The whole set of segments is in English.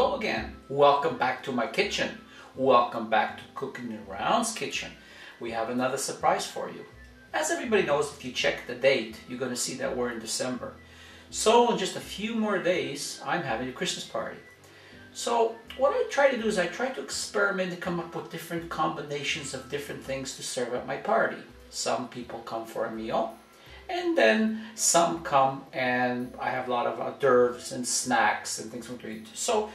Hello again. Welcome back to my kitchen. Welcome back to CookingaRound's kitchen. We have another surprise for you. As everybody knows, if you check the date, you're going to see that we're in December. So in just a few more days, I'm having a Christmas party. So what I try to do is I try to experiment and come up with different combinations of different things to serve at my party. Some people come for a meal, and then some come and I have a lot of hors d'oeuvres and snacks and things to eat. So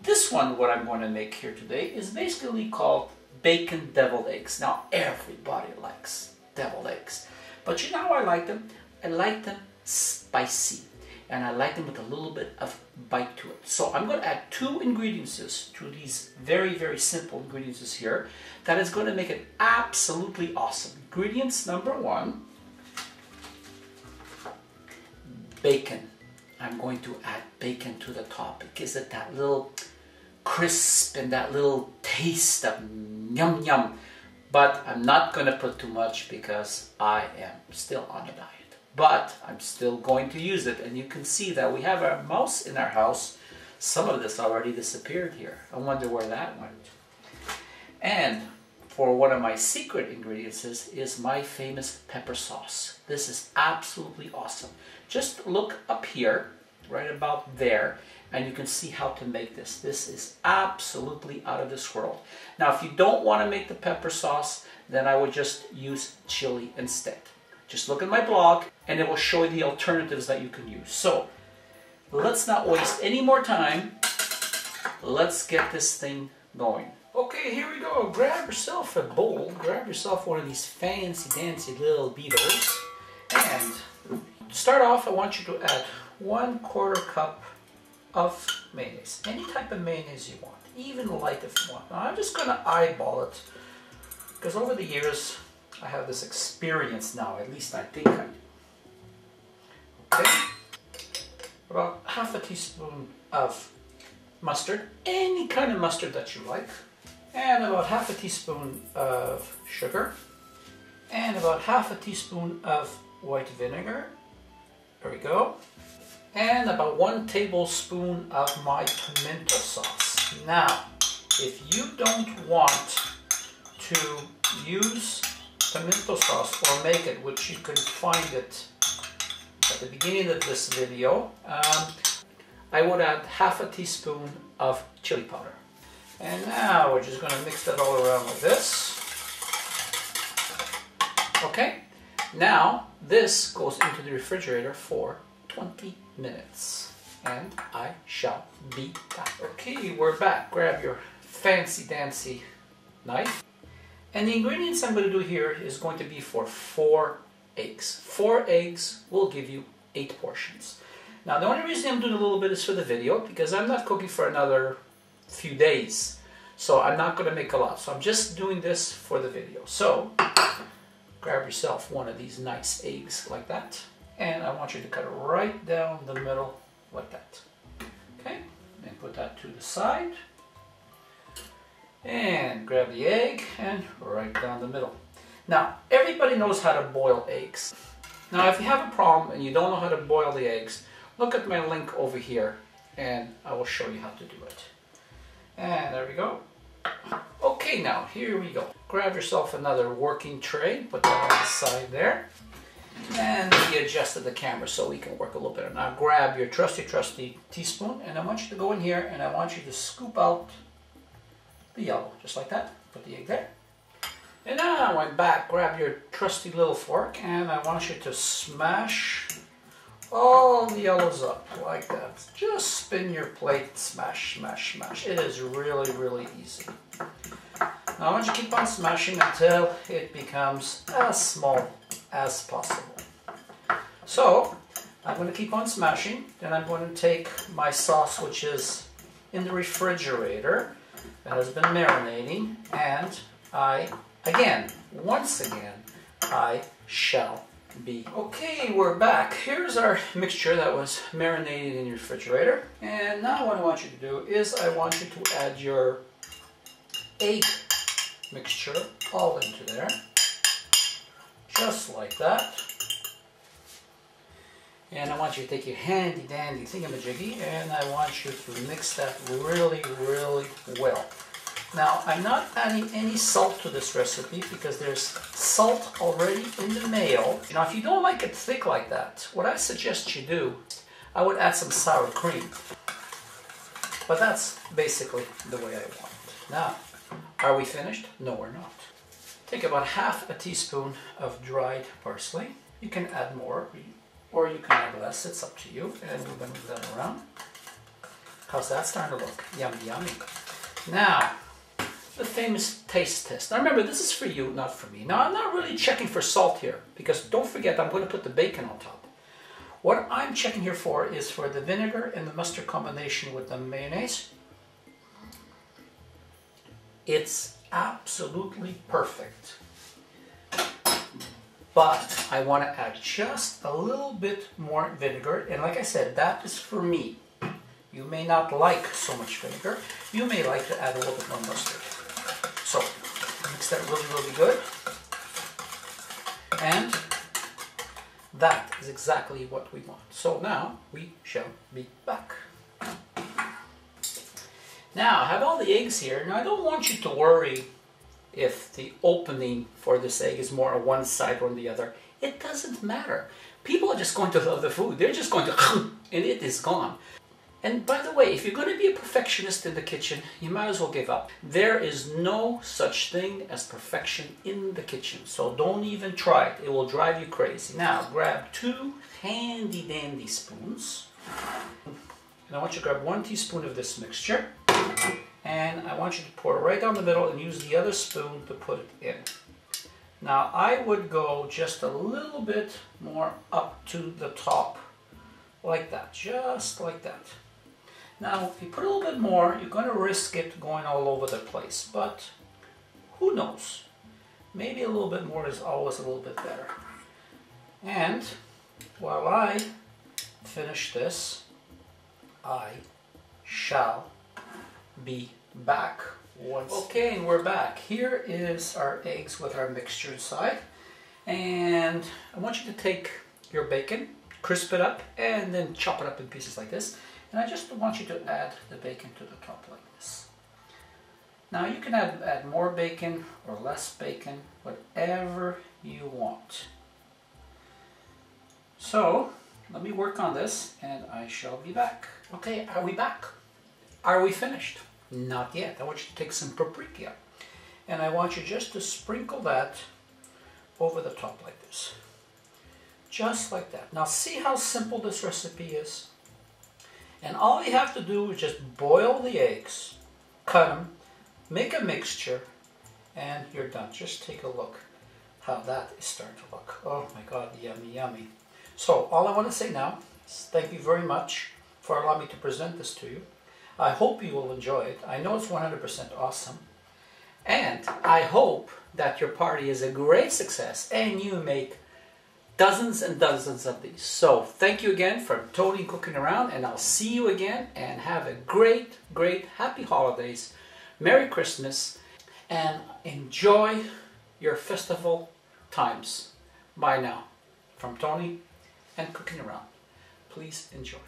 this one, what I'm going to make here today, is basically called bacon deviled eggs. Now everybody likes deviled eggs, but you know how I like them? I like them spicy, and I like them with a little bit of bite to it. So I'm going to add two ingredients to these very, very simple ingredients here that is going to make it absolutely awesome. Ingredients number one, bacon. I'm going to add bacon to the top. It gives it that little crisp and that little taste of yum yum. But I'm not going to put too much because I am still on a diet. But I'm still going to use it, and you can see that we have a mouse in our house. Some of this already disappeared here. I wonder where that went. And for one of my secret ingredients is my famous pepper sauce. This is absolutely awesome. Just look up here, right about there, and you can see how to make this. This is absolutely out of this world. Now, if you don't want to make the pepper sauce, then I would just use chili instead. Just look at my blog, and it will show you the alternatives that you can use. So, let's not waste any more time. Let's get this thing going. Okay, here we go. Grab yourself a bowl. Grab yourself one of these fancy-dancy little beaters. And to start off, I want you to add 1/4 cup of mayonnaise. Any type of mayonnaise you want, even light if you want. Now, I'm just going to eyeball it, because over the years, I have this experience now, at least I think I do. Okay, about 1/2 teaspoon of mustard, any kind of mustard that you like, and about 1/2 teaspoon of sugar, and about 1/2 teaspoon of white vinegar. There we go. And about 1 tablespoon of my pimento sauce. Now, if you don't want to use pimento sauce or make it, which you can find it at the beginning of this video, I would add 1/2 teaspoon of chili powder. And now we're just going to mix that all around like this. Okay, now this goes into the refrigerator for 20 minutes, and I shall be back. Okay, we're back. Grab your fancy dancy knife. And the ingredients I'm going to do here is going to be for 4 eggs. 4 eggs will give you 8 portions. Now, the only reason I'm doing a little bit is for the video, because I'm not cooking for another few days. So I'm not going to make a lot. So I'm just doing this for the video. So grab yourself one of these nice eggs like that. And I want you to cut it right down the middle like that. Okay, and put that to the side. And grab the egg and right down the middle. Now, everybody knows how to boil eggs. Now, if you have a problem and you don't know how to boil the eggs, look at my link over here and I will show you how to do it. And there we go. Okay, now here we go. Grab yourself another working tray, put that on the side there. And we adjusted the camera so we can work a little bit. Now grab your trusty teaspoon, and I want you to go in here and I want you to scoop out the yellow, just like that. Put the egg there. And now I'm back. Grab your trusty little fork, and I want you to smash all the yellows up like that. Just spin your plate, smash, smash, smash. It is really, really easy. Now I want you to keep on smashing until it becomes as small as possible. So I'm going to keep on smashing. Then I'm going to take my sauce, which is in the refrigerator, that has been marinating, and once again, I shall be. Okay, we're back. Here's our mixture that was marinated in your refrigerator. And now what I want you to do is I want you to add your egg mixture all into there. Just like that. And I want you to take your handy dandy thingamajiggy and I want you to mix that really, really well. Now, I'm not adding any salt to this recipe because there's salt already in the mayo. Now, if you don't like it thick like that, what I suggest you do, I would add some sour cream. But that's basically the way I want it. Now, are we finished? No, we're not. Take about half a teaspoon of dried parsley. You can add more, or you can add less, it's up to you. And we're going to move that around. How's that starting to look? Yummy, yummy. Now, the famous taste test. Now remember, this is for you, not for me. Now, I'm not really checking for salt here, because don't forget, I'm going to put the bacon on top. What I'm checking here for is for the vinegar and the mustard combination with the mayonnaise. It's absolutely perfect. But I want to add just a little bit more vinegar. And like I said, that is for me. You may not like so much vinegar. You may like to add a little bit more mustard. So, mix that really, really good. And that is exactly what we want. So now we shall be back. Now I have all the eggs here. Now I don't want you to worry if the opening for this egg is more on one side or on the other. It doesn't matter. People are just going to love the food. They're just going to and it is gone. And by the way, if you're going to be a perfectionist in the kitchen, you might as well give up. There is no such thing as perfection in the kitchen. So don't even try it. It will drive you crazy. Now grab 2 handy dandy spoons. And I want you to grab 1 teaspoon of this mixture. And I want you to pour it right down the middle and use the other spoon to put it in. Now I would go just a little bit more up to the top. Like that. Just like that. Now, if you put a little bit more, you're going to risk it going all over the place. But who knows? Maybe a little bit more is always a little bit better. And while I finish this, I shall be back once. Okay, and we're back. Here is our eggs with our mixture inside. And I want you to take your bacon, crisp it up, and then chop it up in pieces like this. And I just want you to add the bacon to the top like this. Now you can add more bacon or less bacon, whatever you want. So let me work on this and I shall be back. Okay, are we back? Are we finished? Not yet. I want you to take some paprika and I want you just to sprinkle that over the top like this. Just like that. Now see how simple this recipe is? And all you have to do is just boil the eggs, cut them, make a mixture, and you're done. Just take a look how that is starting to look. Oh my God, yummy, yummy. So all I want to say now is thank you very much for allowing me to present this to you. I hope you will enjoy it. I know it's 100% awesome. And I hope that your party is a great success and you make dozens and dozens of these. So thank you again for Tony Cooking Around, and I'll see you again and have a great, great happy holidays, Merry Christmas, and enjoy your festival times. Bye now. From Tony and Cooking Around. Please enjoy.